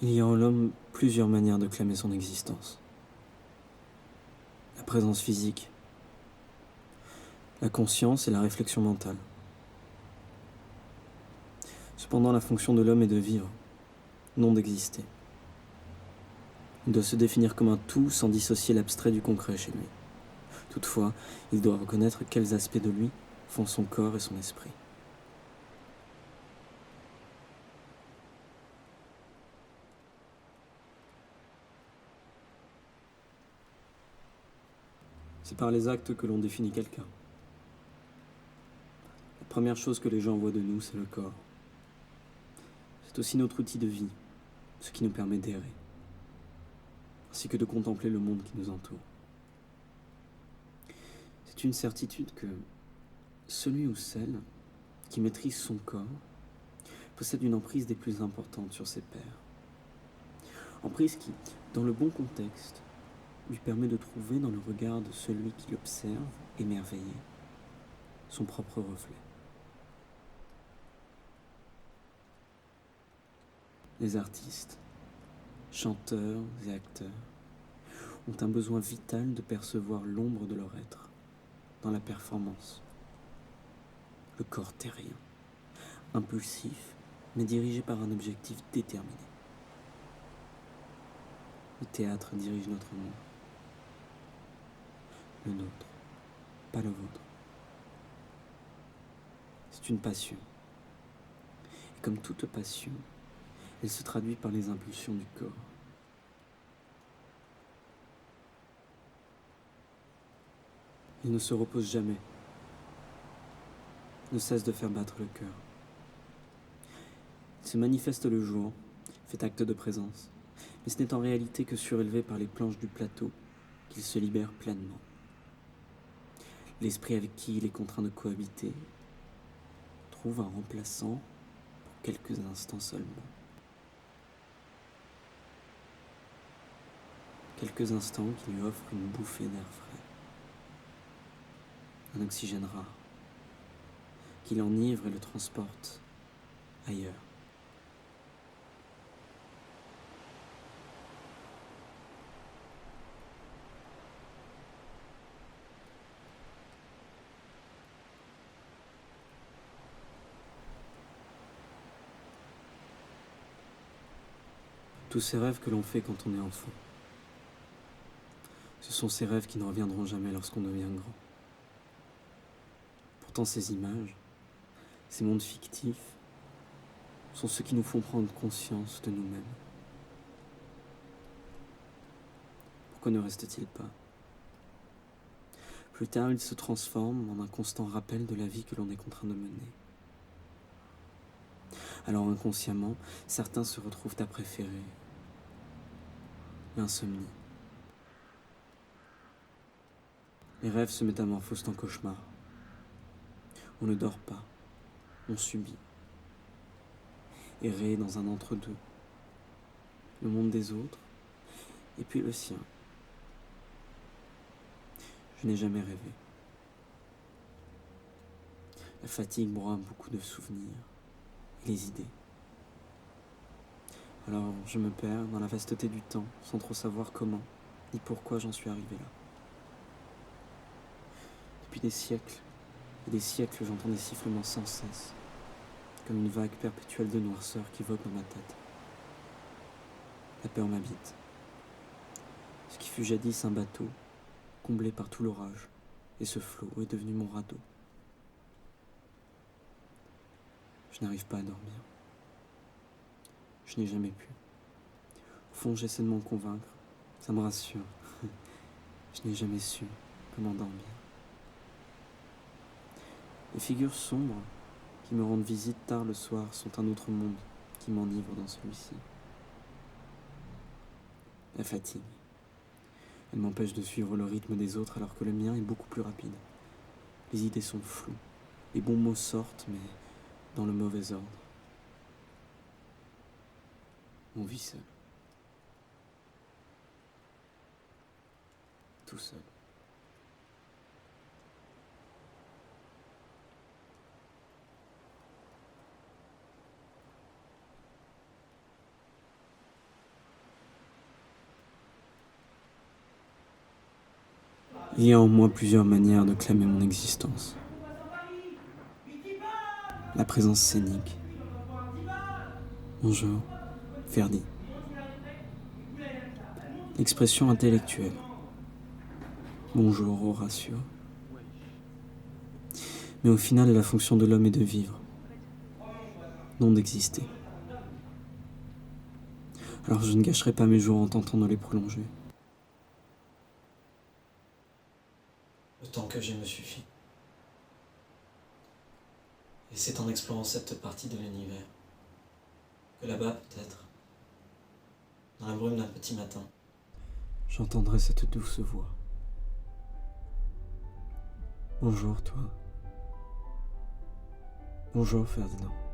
Il y a en l'homme plusieurs manières de clamer son existence. La présence physique, la conscience et la réflexion mentale. Cependant, la fonction de l'homme est de vivre, non d'exister. Il doit se définir comme un tout sans dissocier l'abstrait du concret chez lui. Toutefois, il doit reconnaître quels aspects de lui font son corps et son esprit. C'est par les actes que l'on définit quelqu'un. La première chose que les gens voient de nous, c'est le corps. C'est aussi notre outil de vie, ce qui nous permet d'errer, ainsi que de contempler le monde qui nous entoure. C'est une certitude que celui ou celle qui maîtrise son corps possède une emprise des plus importantes sur ses pairs. Emprise qui, dans le bon contexte, lui permet de trouver dans le regard de celui qui l'observe, émerveillé, son propre reflet. Les artistes, chanteurs et acteurs ont un besoin vital de percevoir l'ombre de leur être dans la performance. Le corps terrien, impulsif, mais dirigé par un objectif déterminé. Le théâtre dirige notre monde. Le nôtre, pas le vôtre. C'est une passion. Et comme toute passion, elle se traduit par les impulsions du corps. Il ne se repose jamais, ne cesse de faire battre le cœur. Il se manifeste le jour, fait acte de présence, mais ce n'est en réalité que surélevé par les planches du plateau qu'il se libère pleinement. L'esprit avec qui il est contraint de cohabiter trouve un remplaçant pour quelques instants seulement. Quelques instants qui lui offrent une bouffée d'air frais. Un oxygène rare, qui l'enivre et le transporte ailleurs. Tous ces rêves que l'on fait quand on est enfant, ce sont ces rêves qui ne reviendront jamais lorsqu'on devient grand. Pourtant, ces images, ces mondes fictifs, sont ceux qui nous font prendre conscience de nous-mêmes. Pourquoi ne reste-t-il pas? Plus tard, ils se transforment en un constant rappel de la vie que l'on est contraint de mener. Alors inconsciemment, certains se retrouvent à préférer l'insomnie. Les rêves se métamorphosent en cauchemars. On ne dort pas, on subit. Errer dans un entre-deux. Le monde des autres, et puis le sien. Je n'ai jamais rêvé. La fatigue broie beaucoup de souvenirs et les idées. Alors je me perds dans la vasteté du temps, sans trop savoir comment, ni pourquoi j'en suis arrivé là. Depuis des siècles et des siècles, j'entends des sifflements sans cesse, comme une vague perpétuelle de noirceur qui vogue dans ma tête. La peur m'habite. Ce qui fut jadis un bateau, comblé par tout l'orage, et ce flot est devenu mon radeau. Je n'arrive pas à dormir. Je n'ai jamais pu. Au fond, j'essaie de m'en convaincre. Ça me rassure. Je n'ai jamais su comment dormir. Les figures sombres qui me rendent visite tard le soir sont un autre monde qui m'enivre dans celui-ci. La fatigue. Elle m'empêche de suivre le rythme des autres alors que le mien est beaucoup plus rapide. Les idées sont floues. Les bons mots sortent, mais dans le mauvais ordre. On vit seul. Tout seul. Il y a en moi plusieurs manières de clamer mon existence. La présence scénique. Bonjour, Ferdi. L'expression intellectuelle. Bonjour, Horatio. Mais au final, la fonction de l'homme est de vivre, non d'exister. Alors je ne gâcherai pas mes jours en tentant de les prolonger. Le temps que j'ai me suffit. Et c'est en explorant cette partie de l'univers que là-bas, peut-être, dans la brume d'un petit matin, j'entendrai cette douce voix. Bonjour, toi. Bonjour, Ferdinand.